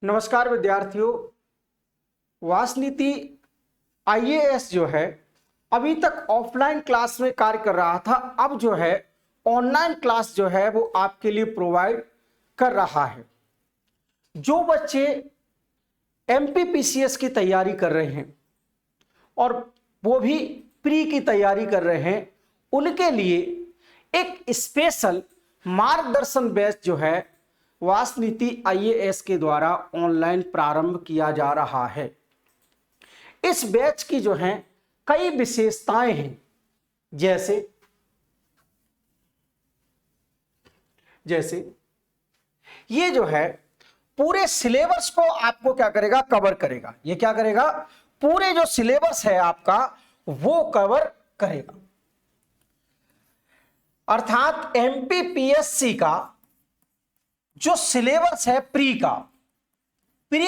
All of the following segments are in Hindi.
नमस्कार विद्यार्थियों। वासनीति आईएएस जो है अभी तक ऑफलाइन क्लास में कार्य कर रहा था, अब जो है ऑनलाइन क्लास जो है वो आपके लिए प्रोवाइड कर रहा है। जो बच्चे एमपीपीसीएस की तैयारी कर रहे हैं और वो भी प्री की तैयारी कर रहे हैं, उनके लिए एक स्पेशल मार्गदर्शन बैच जो है वासनीति आईएएस के द्वारा ऑनलाइन प्रारंभ किया जा रहा है। इस बैच की जो हैं कई विशेषताएं हैं, जैसे ये जो है पूरे सिलेबस को आपको क्या करेगा, कवर करेगा। ये क्या करेगा, पूरे जो सिलेबस है आपका वो कवर करेगा। अर्थात एमपीपीएससी का जो सिलेबस है प्री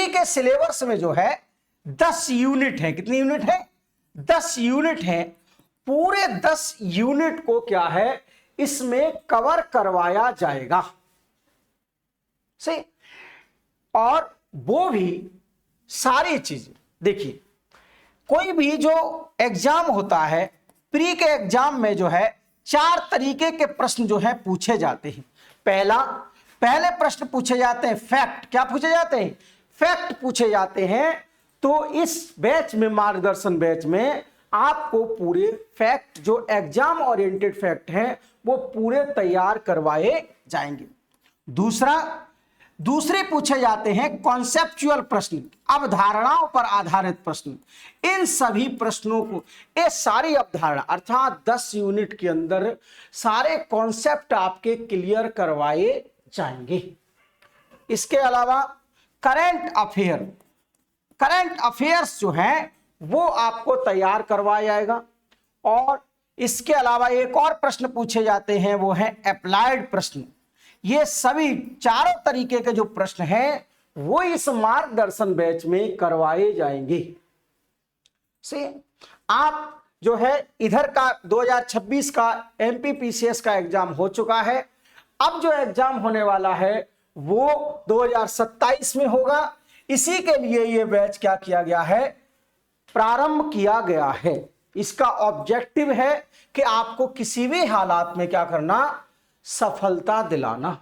के सिलेबस में जो है 10 यूनिट है। कितनी यूनिट है? 10 यूनिट है। पूरे 10 यूनिट को क्या है, इसमें कवर करवाया जाएगा सही। और वो भी सारी चीजें देखिए, कोई भी जो एग्जाम होता है, प्री के एग्जाम में जो है 4 तरीके के प्रश्न जो है पूछे जाते हैं। पहले प्रश्न पूछे जाते हैं फैक्ट। क्या पूछे जाते हैं? फैक्ट पूछे जाते हैं। तो इस बैच में, मार्गदर्शन बैच में, आपको पूरे फैक्ट जो एग्जाम ओरिएंटेड फैक्ट हैं वो पूरे तैयार करवाए जाएंगे। दूसरे पूछे जाते हैं कॉन्सेप्चुअल प्रश्न, अवधारणाओं पर आधारित प्रश्न। इन सभी प्रश्नों को, ये सारी अवधारणा अर्थात 10 यूनिट के अंदर सारे कॉन्सेप्ट आपके क्लियर करवाए जाएंगे। इसके अलावा करंट अफेयर्स जो हैं वो आपको तैयार करवाया जाएगा। और इसके अलावा एक और प्रश्न पूछे जाते हैं, वो है अप्लाइड प्रश्न। ये सभी चारों तरीके के जो प्रश्न हैं वो इस मार्गदर्शन बैच में करवाए जाएंगे। से आप जो है इधर का 2026 का एमपीपीसीएस का एग्जाम हो चुका है। अब जो एग्जाम होने वाला है वो 2027 में होगा। इसी के लिए ये बैच क्या किया गया है, प्रारंभ किया गया है। इसका ऑब्जेक्टिव है कि आपको किसी भी हालात में क्या करना, सफलता दिलाना।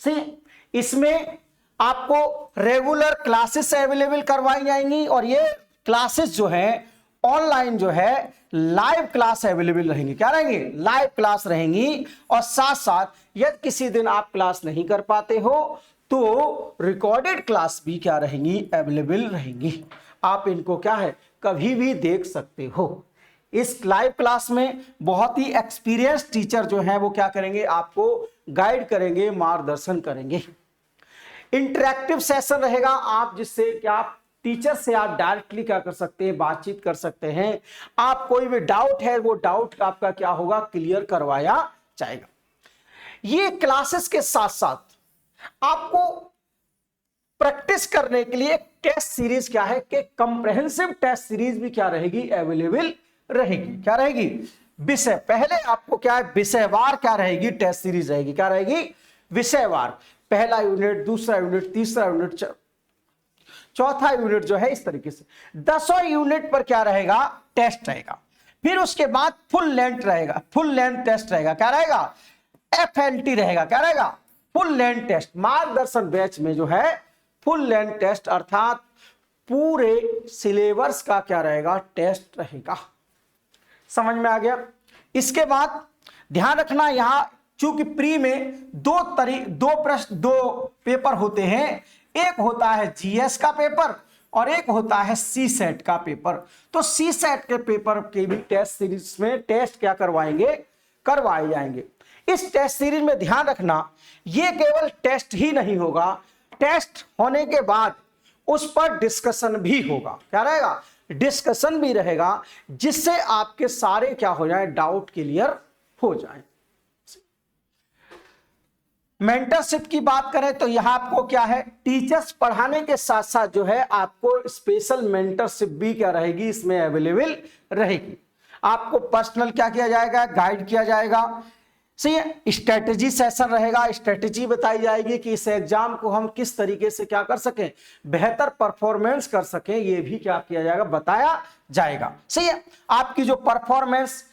सही। इसमें आपको रेगुलर क्लासेस अवेलेबल करवाई जाएंगी और ये क्लासेस जो है ऑनलाइन जो है लाइव क्लास अवेलेबल रहेंगी। क्या रहेंगी? लाइव क्लास रहेंगी। और साथ साथ यदि किसी दिन आप क्लास नहीं कर पाते हो तो रिकॉर्डेड क्लास भी क्या रहेंगी, अवेलेबल रहेंगी। आप इनको क्या है, कभी भी देख सकते हो। इस लाइव क्लास में बहुत ही एक्सपीरियंस टीचर जो हैं वो क्या करेंगे, आपको गाइड करेंगे, मार्गदर्शन करेंगे। इंटरैक्टिव सेशन रहेगा, आप जिससे क्या टीचर से आप डायरेक्टली क्या कर सकते हैं, बातचीत कर सकते हैं। आप कोई भी डाउट है वो डाउट आपका क्या होगा, क्लियर करवाया जाएगा। ये क्लासेस के साथ साथ आपको प्रैक्टिस करने के लिए एक टेस्ट सीरीज क्या है कि कंप्रेहेंसिव टेस्ट सीरीज भी क्या रहेगी, अवेलेबल रहेगी। क्या रहेगी? विषय। पहले आपको क्या है, विषयवार क्या रहेगी, टेस्ट सीरीज रहेगी। क्या रहेगी? विषयवार। पहला यूनिट, दूसरा यूनिट, तीसरा यूनिट, चौथा यूनिट जो है, इस तरीके से 10 यूनिट पर क्या रहेगा, टेस्ट रहेगा। फिर उसके बाद फुल लेंथ रहेगा, फुल लेंथ टेस्ट रहेगा। क्या रहेगा? FLT रहेगा। क्या रहेगा? Full length test. मार्गदर्शन बैच में जो है फुल लेंथ टेस्ट अर्थात पूरे सिलेबस का क्या रहेगा, टेस्ट रहेगा। समझ में आ गया? इसके बाद ध्यान रखना, यहां चूंकि प्री में दो पेपर होते हैं। एक होता है जीएस का पेपर और एक होता है सी सेट का पेपर। तो सी सेट के पेपर के भी टेस्ट सीरीज में टेस्ट क्या करवाए जाएंगे। इस टेस्ट सीरीज में ध्यान रखना, ये केवल टेस्ट ही नहीं होगा, टेस्ट होने के बाद उस पर डिस्कशन भी होगा। क्या रहेगा? डिस्कशन भी रहेगा, जिससे आपके सारे क्या हो जाए, डाउट क्लियर हो जाए। मेंटरशिप की बात करें तो यहां आपको क्या है, टीचर्स पढ़ाने के साथ साथ जो है आपको स्पेशल मेंटरशिप भी क्या रहेगी, इसमें अवेलेबल रहेगी। आपको पर्सनल क्या किया जाएगा, गाइड किया जाएगा। सही है। स्ट्रेटेजी सेशन रहेगा, स्ट्रेटेजी बताई जाएगी कि इस एग्जाम को हम किस तरीके से क्या कर सकें, बेहतर परफॉर्मेंस कर सकें, ये भी क्या किया जाएगा, बताया जाएगा। सही है। आपकी जो परफॉर्मेंस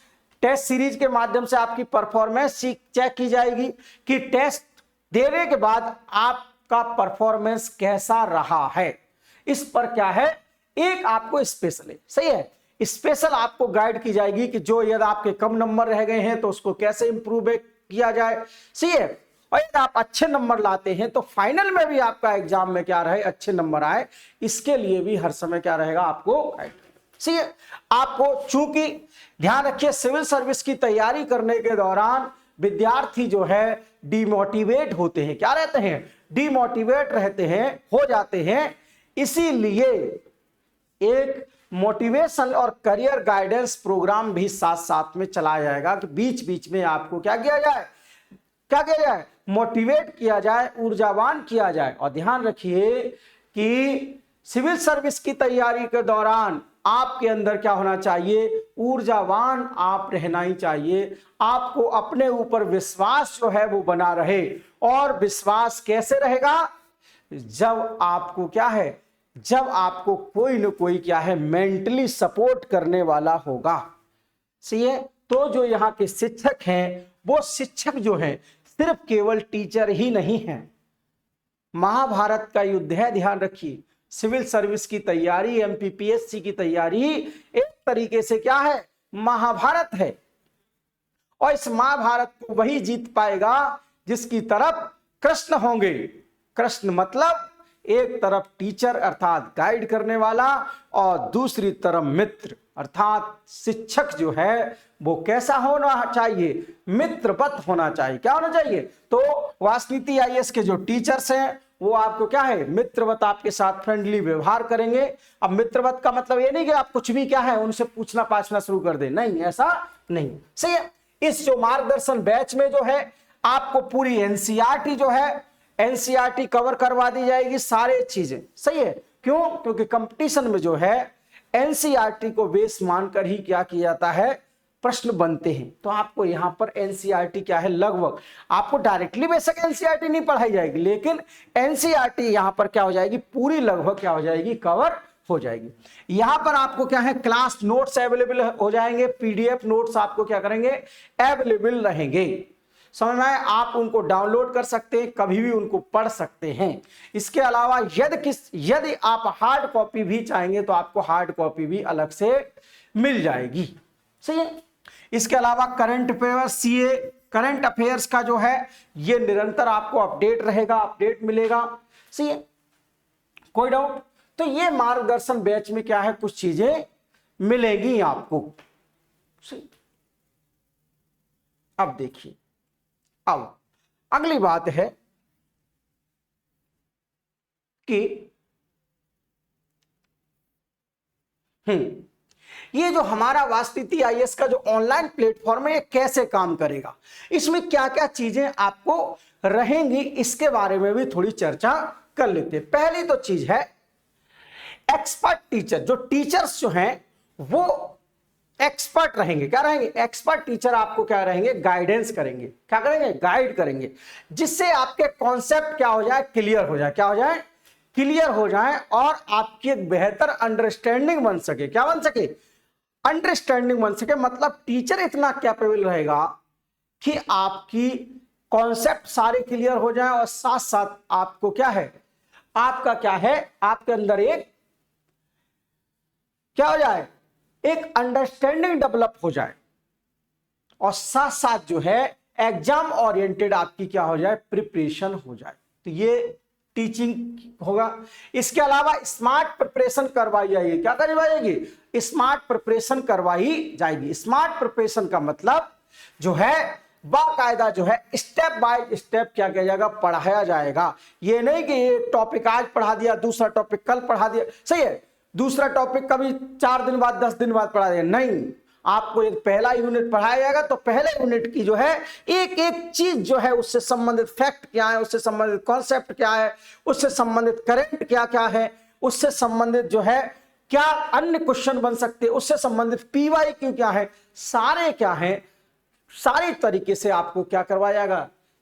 टेस्ट सीरीज के माध्यम से आपकी परफॉर्मेंस चेक की जाएगी कि टेस्ट देने के बाद आपका परफॉर्मेंस कैसा रहा है। इस पर क्या है, एक आपको स्पेशल है, सही है, स्पेशल आपको गाइड की जाएगी कि जो यदि आपके कम नंबर रह गए हैं तो उसको कैसे इंप्रूव किया जाए। सही है। और यदि आप अच्छे नंबर लाते हैं तो फाइनल में भी आपका एग्जाम में क्या रहे, अच्छे नंबर आए, इसके लिए भी हर समय क्या रहेगा, आपको गाइड। सही है। आपको चूंकि ध्यान रखिए सिविल सर्विस की तैयारी करने के दौरान विद्यार्थी जो है डिमोटिवेट होते हैं, क्या रहते हैं, डिमोटिवेट रहते हैं, हो जाते हैं। इसीलिए एक मोटिवेशन और करियर गाइडेंस प्रोग्राम भी साथ साथ में चलाया जाएगा कि बीच बीच में आपको क्या किया जाए, क्या किया जाए, मोटिवेट किया जाए, ऊर्जावान किया जाए। और ध्यान रखिए कि सिविल सर्विस की तैयारी के दौरान आपके अंदर क्या होना चाहिए, ऊर्जावान आप रहना ही चाहिए। आपको अपने ऊपर विश्वास जो है वो बना रहे। और विश्वास कैसे रहेगा, जब आपको क्या है, जब आपको कोई न कोई क्या है, मेंटली सपोर्ट करने वाला होगा। सही है। तो जो यहाँ के शिक्षक हैं वो शिक्षक जो हैं सिर्फ केवल टीचर ही नहीं है। महाभारत का युद्ध है, ध्यान रखिए। सिविल सर्विस की तैयारी, एमपीपीएससी की तैयारी एक तरीके से क्या है, महाभारत है। और इस महाभारत को वही जीत पाएगा जिसकी तरफ कृष्ण होंगे। कृष्ण मतलब एक तरफ टीचर अर्थात गाइड करने वाला और दूसरी तरफ मित्र अर्थात शिक्षक जो है वो कैसा होना चाहिए, मित्रवत होना चाहिए। क्या होना चाहिए, तो वासनीति आईएएस के जो टीचर्स हैं वो आपको क्या है, मित्रवत आपके साथ फ्रेंडली व्यवहार करेंगे। अब मित्रवत का मतलब ये नहीं कि आप कुछ भी क्या है उनसे पूछना पाछना शुरू कर दें, नहीं, ऐसा नहीं। सही है। इस जो मार्गदर्शन बैच में जो है आपको पूरी एनसीईआरटी जो है, एनसीईआरटी कवर करवा दी जाएगी, सारे चीजें। सही है। क्यों, क्योंकि कंपटीशन में जो है एनसीईआरटी को बेस मानकर ही क्या किया जाता है, प्रश्न बनते हैं। तो आपको यहां पर एनसीईआरटी क्या है, लगभग आपको डायरेक्टली बेशक एनसीईआरटी नहीं पढ़ाई जाएगी, लेकिन एनसीईआरटी यहां पर क्या हो जाएगी, पूरी लगभग क्या हो जाएगी, कवर हो जाएगी। यहां पर आपको क्या है, क्लास नोट्स अवेलेबल हो जाएंगे, पीडीएफ नोट्स आपको क्या करेंगे, अवेलेबल रहेंगे। समझ में आए, आप उनको डाउनलोड कर सकते हैं, कभी भी उनको पढ़ सकते हैं। इसके अलावा यदि आप हार्ड कॉपी भी चाहेंगे तो आपको हार्ड कॉपी भी अलग से मिल जाएगी। सही है। इसके अलावा current affairs, CA current affairs का जो है ये निरंतर आपको अपडेट रहेगा, अपडेट मिलेगा। सही है, कोई डाउट। तो ये मार्गदर्शन बैच में क्या है, कुछ चीजें मिलेगी आपको। सही। अब देखिए, अब अगली बात है कि ये जो हमारा वासनीति आईएएस का जो ऑनलाइन प्लेटफॉर्म है ये कैसे काम करेगा, इसमें क्या क्या चीजें आपको रहेंगी, इसके बारे में भी थोड़ी चर्चा कर लेते हैं। पहली तो चीज है एक्सपर्ट टीचर। जो टीचर्स जो हैं वो एक्सपर्ट रहेंगे। क्या रहेंगे, एक्सपर्ट टीचर आपको क्या रहेंगे, गाइडेंस करेंगे। क्या करेंगे, गाइड करेंगे, जिससे आपके कॉन्सेप्ट क्या हो जाए, क्लियर हो जाए। क्या हो जाए, क्लियर हो जाए, और आपकी एक बेहतर अंडरस्टैंडिंग बन सके। क्या बन सके, अंडरस्टैंडिंग बन सके। मतलब टीचर इतना कैपेबल रहेगा कि आपकी कॉन्सेप्ट सारे क्लियर हो जाए, और साथ साथ आपको क्या है, आपका क्या है, आपके अंदर एक क्या हो जाए, एक अंडरस्टैंडिंग डेवलप हो जाए, और साथ साथ जो है एग्जाम ओरिएंटेड आपकी क्या हो जाए, प्रिपरेशन हो जाए। तो ये टीचिंग होगा। इसके अलावा स्मार्ट प्रिपरेशन करवाई जाएगी। क्या करवाई जाएगी, स्मार्ट प्रिपरेशन करवाई जाएगी। स्मार्ट प्रिपरेशन का मतलब जो है बाकायदा जो है स्टेप बाय स्टेप क्या किया जाएगा, पढ़ाया जाएगा। ये नहीं कि ये टॉपिक आज पढ़ा दिया, दूसरा टॉपिक कल पढ़ा दिया। सही है, दूसरा टॉपिक कभी 4 दिन बाद 10 दिन बाद पढ़ा दिया, नहीं। आपको एक पहला यूनिट पढ़ाया जाएगा तो पहले यूनिट की जो है एक एक चीज जो है, उससे संबंधित फैक्ट क्या है, उससे संबंधित कॉन्सेप्ट क्या है, उससे संबंधित करंट क्या क्या है, उससे संबंधित जो है क्या अन्य क्वेश्चन बन सकते हैं, उससे संबंधित पीवाईक्यू क्या है, सारे क्या है सारी तरीके से आपको क्या करवाया जाएगा,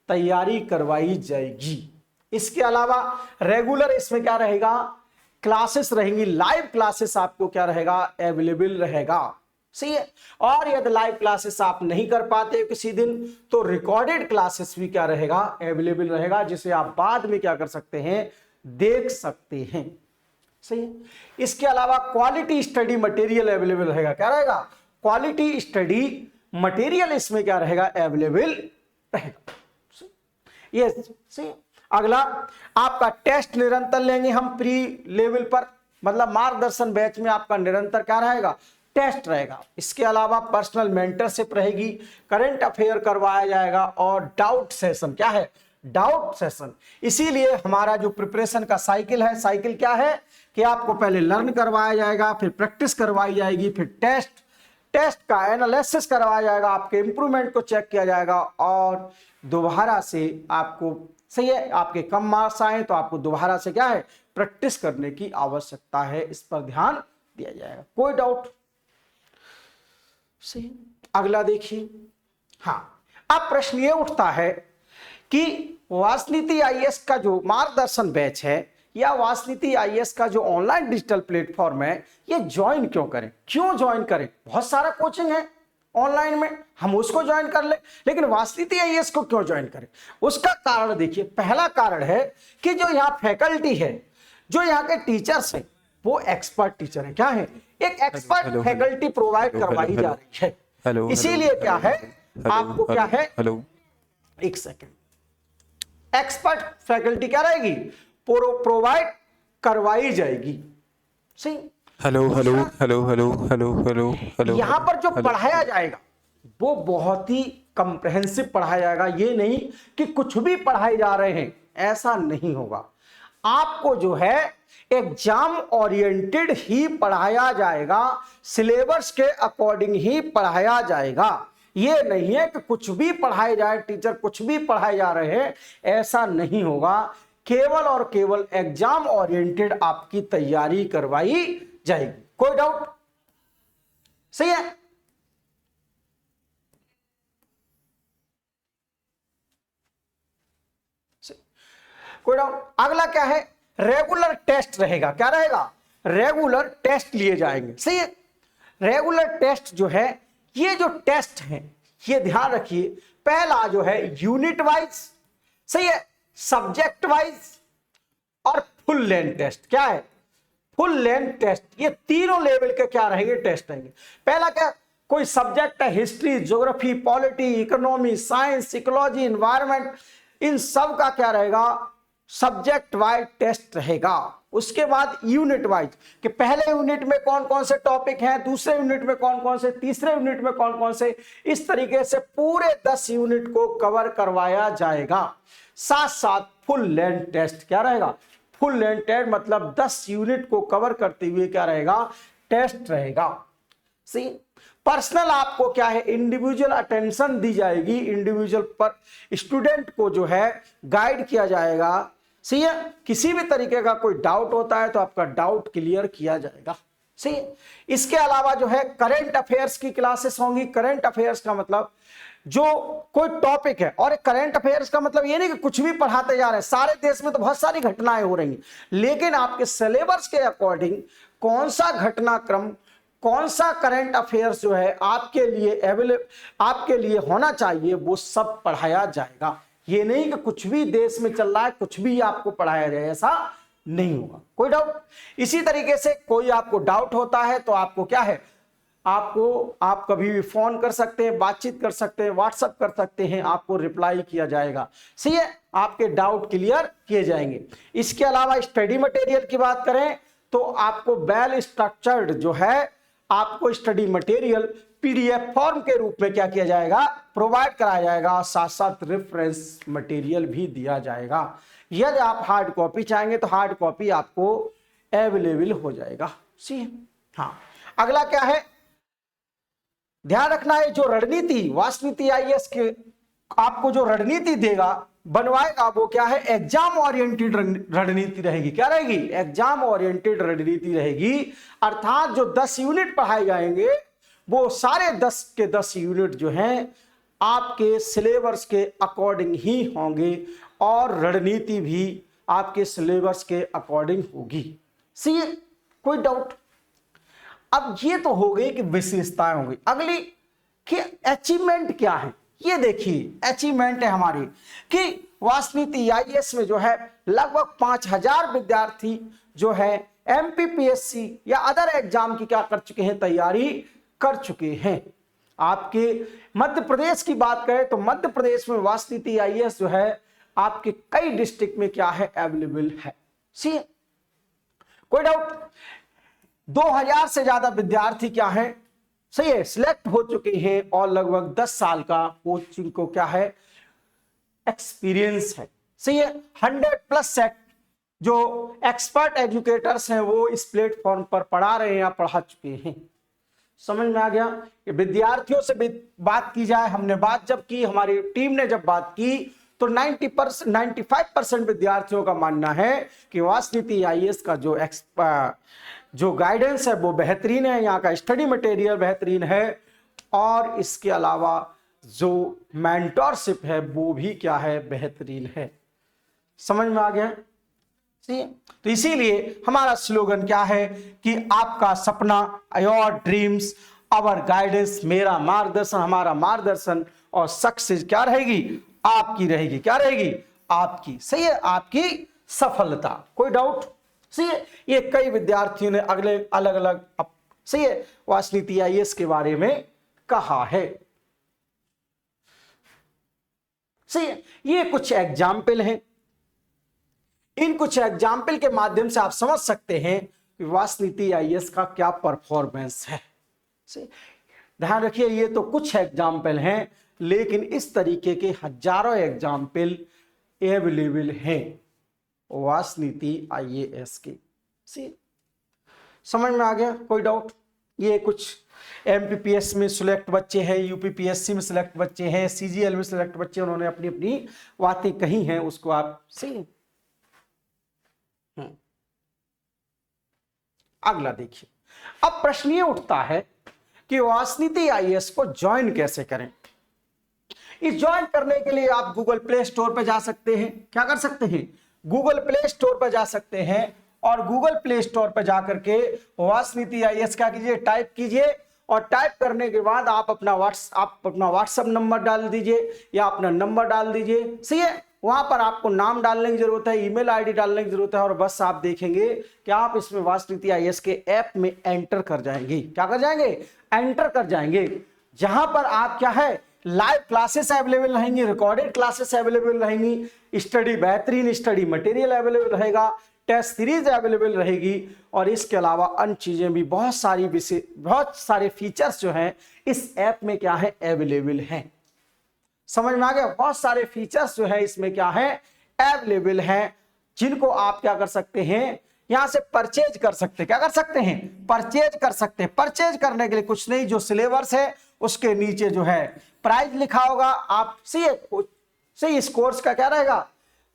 तैयारी करवाई जाएगी। इसके अलावा रेगुलर इसमें क्या रहेगा, क्लासेस रहेंगी, लाइव क्लासेस आपको क्या रहेगा, अवेलेबल रहेगा। सही है। और यदि लाइव क्लासेस आप नहीं कर पाते किसी दिन, तो रिकॉर्डेड क्लासेस भी क्या रहेगा, अवेलेबल रहेगा, जिसे आप बाद में क्या कर सकते हैं, देख सकते हैं। सही है। इसके अलावा क्वालिटी स्टडी मटेरियल अवेलेबल रहेगा। क्या रहेगा, क्वालिटी स्टडी मटेरियल इसमें क्या रहेगा, अवेलेबल रहेगा। ये सही। अगला आपका टेस्ट निरंतर लेंगे हम प्री लेवल पर, मतलब मार्गदर्शन बैच में आपका निरंतर क्या रहेगा, टेस्ट रहेगा। इसके अलावा पर्सनल मेंटरशिप रहेगी, करंट अफेयर करवाया जाएगा और डाउट सेशन। क्या है, डाउट सेशन। इसीलिए हमारा जो प्रिपरेशन का साइकिल है, साइकिल क्या है कि आपको पहले लर्न करवाया जाएगा, फिर प्रैक्टिस करवाई जाएगी, फिर टेस्ट का एनालिसिस करवाया जाएगा, आपके इंप्रूवमेंट को चेक किया जाएगा और दोबारा से आपको, सही है, आपके कम मार्क्स आए तो आपको दोबारा से क्या है, प्रैक्टिस करने की आवश्यकता है। इस पर ध्यान दिया जाएगा। कोई डाउट? सही। अगला देखिए। हाँ, अब प्रश्न ये उठता है कि वासनीति आईएएस का जो मार्गदर्शन बैच है या वासनीति आईएएस का जो ऑनलाइन डिजिटल प्लेटफॉर्म है, ये ज्वाइन क्यों करें, क्यों ज्वाइन करें? बहुत सारा कोचिंग है ऑनलाइन में, हम उसको ज्वाइन कर ले, लेकिन वासनीति आईएएस को क्यों ज्वाइन करें? उसका कारण देखिए। पहला कारण है कि जो यहाँ फैकल्टी है, जो यहाँ के टीचर्स हैं, वो एक्सपर्ट टीचर है। क्या है, एक एक्सपर्ट फैकल्टी प्रोवाइड करवाई जा रही है। इसीलिए क्या है, आपको क्या है, एक सेकेंड, एक्सपर्ट फैकल्टी क्या रहेगी, प्रोवाइड करवाई जाएगी। सही। Hello hello hello hello hello hello hello. यहाँ पर जो पढ़ाया जाएगा वो बहुत ही कंप्रहेंसिव पढ़ाया जाएगा। ये नहीं कि कुछ भी पढ़ाए जा रहे हैं, ऐसा नहीं होगा। आपको जो है एग्जाम ओरिएंटेड ही पढ़ाया जाएगा, सिलेबस के अकॉर्डिंग ही पढ़ाया जाएगा। ये नहीं है कि कुछ भी पढ़ाए जाए, टीचर कुछ भी पढ़ाए जा रहे हैं, ऐसा नहीं होगा। केवल और केवल एग्जाम ओरिएंटेड आपकी तैयारी करवाई जाएगी। कोई डाउट? सही है। कोई डाउट? अगला क्या है, रेगुलर टेस्ट रहेगा। क्या रहेगा, रेगुलर टेस्ट लिए जाएंगे। सही है। रेगुलर टेस्ट जो है, ये जो टेस्ट है, ये ध्यान रखिए, पहला जो है यूनिट वाइज, सही है, सब्जेक्ट वाइज और फुल लेंथ टेस्ट। क्या है, फुल लेंथ टेस्ट। ये तीनों लेवल के क्या रहेंगे, टेस्ट रहेंगे। पहला क्या, कोई सब्जेक्ट है, history, geography, polity, economy, science, ecology, environment, इन सब का क्या रहेगा, सब्जेक्ट वाइज टेस्ट रहेगा। उसके बाद यूनिट वाइज, कि पहले यूनिट में कौन कौन से टॉपिक हैं, दूसरे यूनिट में कौन कौन से, तीसरे यूनिट में कौन कौन से, इस तरीके से पूरे 10 यूनिट को कवर करवाया जाएगा। साथ साथ फुल लेंथ टेस्ट क्या रहेगा, फुल लेंथ टेस्ट मतलब 10 यूनिट को कवर करते हुए क्या रहेगा, टेस्ट रहेगा। सी पर्सनल आपको क्या है, इंडिविजुअल अटेंशन दी जाएगी, इंडिविजुअल पर स्टूडेंट को जो है गाइड किया जाएगा। सही है। किसी भी तरीके का कोई डाउट होता है तो आपका डाउट क्लियर किया जाएगा। सही है। इसके अलावा जो है करंट अफेयर्स की क्लासेस होंगी। करंट अफेयर्स का मतलब जो कोई टॉपिक है, और करंट अफेयर्स का मतलब ये नहीं कि कुछ भी पढ़ाते जा रहे हैं, सारे देश में तो बहुत सारी घटनाएं हो रही हैं, लेकिन आपके सिलेबस के अकॉर्डिंग कौन सा घटनाक्रम, कौन सा करंट अफेयर्स जो है आपके लिए आपके लिए होना चाहिए, वो सब पढ़ाया जाएगा। ये नहीं कि कुछ भी देश में चल रहा है कुछ भी आपको पढ़ाया जाए, ऐसा नहीं होगा। कोई डाउट? इसी तरीके से कोई आपको डाउट होता है तो आपको क्या है, आप कभी भी फोन कर सकते हैं, बातचीत कर सकते हैं, व्हाट्सएप कर सकते हैं, आपको रिप्लाई किया जाएगा। सही है। आपके डाउट क्लियर किए जाएंगे। इसके अलावा स्टडी मटेरियल की बात करें तो आपको वेल स्ट्रक्चर्ड जो है आपको स्टडी मटेरियल पीडीएफ फॉर्म के रूप में क्या किया जाएगा, प्रोवाइड कराया जाएगा। साथ साथ रेफरेंस मटेरियल भी दिया जाएगा। यदि आप हार्ड कॉपी चाहेंगे तो हार्ड कॉपी आपको अवेलेबल हो जाएगा। सी हाँ। अगला क्या है, ध्यान रखना है, जो रणनीति वासनीति आईएएस के आपको जो रणनीति देगा, बनवाएगा, वो क्या है, एग्जाम ओरिएंटेड रणनीति रहेगी। क्या रहेगी, एग्जाम ओरिएंटेड रणनीति रहेगी। अर्थात जो 10 यूनिट पढ़ाए जाएंगे वो सारे 10 के 10 यूनिट जो हैं आपके सिलेबस के अकॉर्डिंग ही होंगे और रणनीति भी आपके सिलेबस के अकॉर्डिंग होगी। सी कोई डाउट? अब ये तो हो गई कि विशेषताएं हो गई। अगली कि अचीवमेंट क्या है, ये देखिए अचीवमेंट है हमारी कि वासनीति आईएएस में जो है लगभग 5000 विद्यार्थी जो है एमपीपीएससी या अदर एग्जाम की क्या कर चुके हैं, तैयारी कर चुके हैं। आपके मध्य प्रदेश की बात करें तो मध्य प्रदेश में वासनीति आईएएस जो है आपके कई डिस्ट्रिक्ट में क्या है, अवेलेबल है। सी कोई डाउट? 2000 से ज्यादा विद्यार्थी क्या है, सही है, सिलेक्ट हो चुके हैं और लगभग 10 साल का कोचिंग को क्या है, एक्सपीरियंस है। सही है, 100+ जो एक्सपर्ट एजुकेटर्स हैं वो इस प्लेटफॉर्म पर पढ़ा रहे हैं या पढ़ा चुके हैं। समझ में आ गया? कि विद्यार्थियों से भी बात की जाए, हमने बात जब की, हमारी टीम ने जब बात की तो 95% विद्यार्थियों का मानना है कि वासनीति आईएएस का जो गाइडेंस है वो बेहतरीन है, यहाँ का स्टडी मटेरियल बेहतरीन है और इसके अलावा जो मेंटरशिप है वो भी क्या है, बेहतरीन है। समझ में आ गया? तो इसीलिए हमारा स्लोगन क्या है कि आपका सपना, योर ड्रीम्स आवर गाइडेंस, मेरा मार्गदर्शन, हमारा मार्गदर्शन, और सक्सेस क्या रहेगी, आपकी रहेगी। क्या रहेगी? आपकी। सही है, आपकी सफलता। कोई डाउट? सही है, ये कई विद्यार्थियों ने अगले अलग अलग सही है वासनीति आईएएस के बारे में कहा है। सही है, ये कुछ एग्जाम्पल हैं। इन कुछ एग्जाम्पल के माध्यम से आप समझ सकते हैं कि वासनीति आईएएस का क्या परफॉर्मेंस है। ध्यान रखिए, ये तो कुछ एग्जाम्पल हैं लेकिन इस तरीके के हजारों एग्जाम्पल अवेलेबल हैं वासनीति आईएएस की। समझ में आ गया? कोई डाउट? ये कुछ एमपीपीएस में सिलेक्ट बच्चे हैं, यूपीपीएससी में सिलेक्ट बच्चे हैं, सीजीएल में सिलेक्ट बच्चे, उन्होंने अपनी अपनी बातें कही हैं, उसको आप सही। अगला देखिए, अब प्रश्न ये उठता है कि वासनीति आईएएस को ज्वाइन कैसे करें। इस ज्वाइन करने के लिए आप गूगल प्ले स्टोर पर जा सकते हैं। क्या कर सकते हैं? गूगल प्ले स्टोर पर जा सकते हैं और गूगल प्ले स्टोर पर जाकर के वासनीति आईएएस क्या कीजिए, टाइप कीजिए और टाइप करने के बाद आप अपना व्हाट्सएप नंबर डाल दीजिए या अपना नंबर डाल दीजिए। सही है, वहां पर आपको नाम डालने की जरूरत है, ईमेल आईडी डालने की जरूरत है और बस आप देखेंगे कि आप इसमें वासनीति आईएएस के ऐप में एंटर कर जाएंगे। क्या कर जाएंगे? एंटर कर जाएंगे, जहां पर आप क्या है, लाइव क्लासेस अवेलेबल रहेंगी, रिकॉर्डेड क्लासेस अवेलेबल रहेंगी, स्टडी बेहतरीन स्टडी मटेरियल अवेलेबल रहेगा, टेस्ट सीरीज अवेलेबल रहेगी और इसके अलावा अन्य चीजें भी बहुत सारे फीचर्स जो हैं इस ऐप में क्या है, अवेलेबल हैं। समझ में आ गया? बहुत सारे फीचर्स जो है इसमें क्या है, अवेलेबल हैं, जिनको आप क्या कर सकते हैं, यहां से परचेज कर सकते हैं। क्या कर सकते हैं? परचेज कर सकते हैं। परचेज करने के लिए कुछ नहीं, जो सिलेबस है उसके नीचे जो है प्राइस लिखा होगा, आप सही इस कोर्स का क्या रहेगा,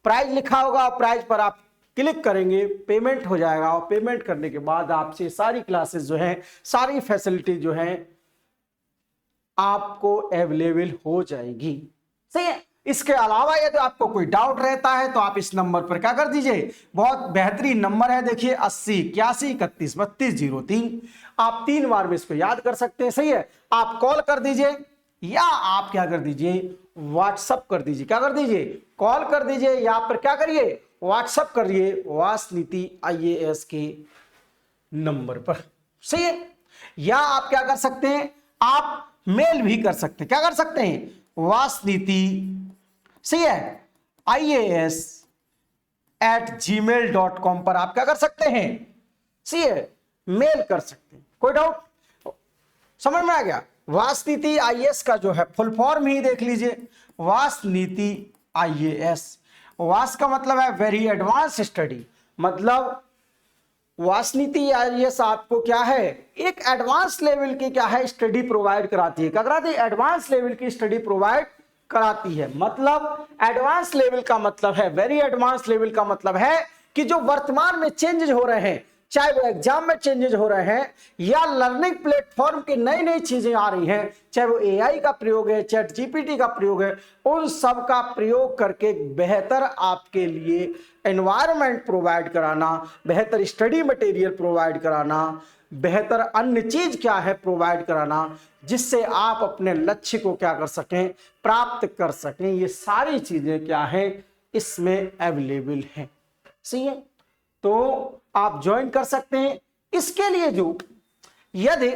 प्राइस लिखा होगा, प्राइस पर आप क्लिक करेंगे, पेमेंट हो जाएगा और पेमेंट करने के बाद आपसे सारी क्लासेस जो है, सारी फैसिलिटी जो है आपको अवेलेबल हो जाएगी। सही है, इसके अलावा यदि आपको कोई डाउट रहता है तो आप इस नंबर पर क्या कर दीजिए, बहुत बेहतरीन नंबर है, देखिए 80 81 31 32 03, आप 3 बार में इसको याद कर सकते हैं। सही है, आप कॉल कर दीजिए या आप क्या कर दीजिए, व्हाट्सअप कर दीजिए। क्या कर दीजिए? कॉल कर दीजिए या पर क्या करिए, व्हाट्सअप करिए वासनीति आईएएस के नंबर पर। सही है, या आप क्या कर सकते हैं, आप मेल भी कर सकते हैं। क्या कर सकते हैं? वासनीति सही है IAS@gmail.com पर आप क्या कर सकते हैं, सही है, मेल कर सकते हैं। कोई डाउट? समझ में आ गया? वासनीति आईएएस का जो है फुल फॉर्म ही देख लीजिए, वासनीति आईएएस। वास का मतलब है वेरी एडवांस स्टडी, मतलब वासनीति आईएएस आपको क्या है, एक एडवांस लेवल की क्या है, स्टडी प्रोवाइड कराती है। क्या कराती है? एडवांस लेवल की स्टडी प्रोवाइड कराती है। मतलब एडवांस लेवल का मतलब है, वेरी एडवांस लेवल का मतलब है कि जो वर्तमान में चेंजेस हो रहे हैं, चाहे वो एग्जाम में चेंजेस हो रहे हैं या लर्निंग प्लेटफॉर्म की नई नई चीजें आ रही हैं, चाहे वो एआई का प्रयोग है, चैट जीपीटी का प्रयोग है, उन सब का प्रयोग करके बेहतर आपके लिए एनवायरनमेंट प्रोवाइड कराना, बेहतर स्टडी मटेरियल प्रोवाइड कराना, बेहतर अन्य चीज क्या है प्रोवाइड कराना, जिससे आप अपने लक्ष्य को क्या कर सकें, प्राप्त कर सकें। ये सारी चीजें क्या है इसमें अवेलेबल है। सही है, तो आप ज्वाइन कर सकते हैं। इसके लिए जो यदि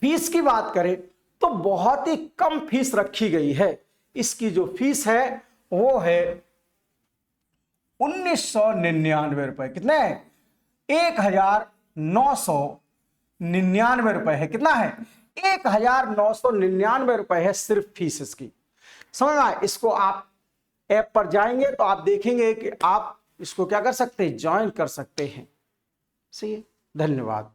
फीस की बात करें तो बहुत ही कम फीस रखी गई है। इसकी जो फीस है वो है 1999 रुपए। कितने है? 1999 रुपए है। कितना है? 1999 रुपए है सिर्फ फीस इसकी। समझ में आए? इसको आप ऐप पर जाएंगे तो आप देखेंगे कि आप इसको क्या कर सकते हैं, ज्वाइन कर सकते हैं। सही है, धन्यवाद।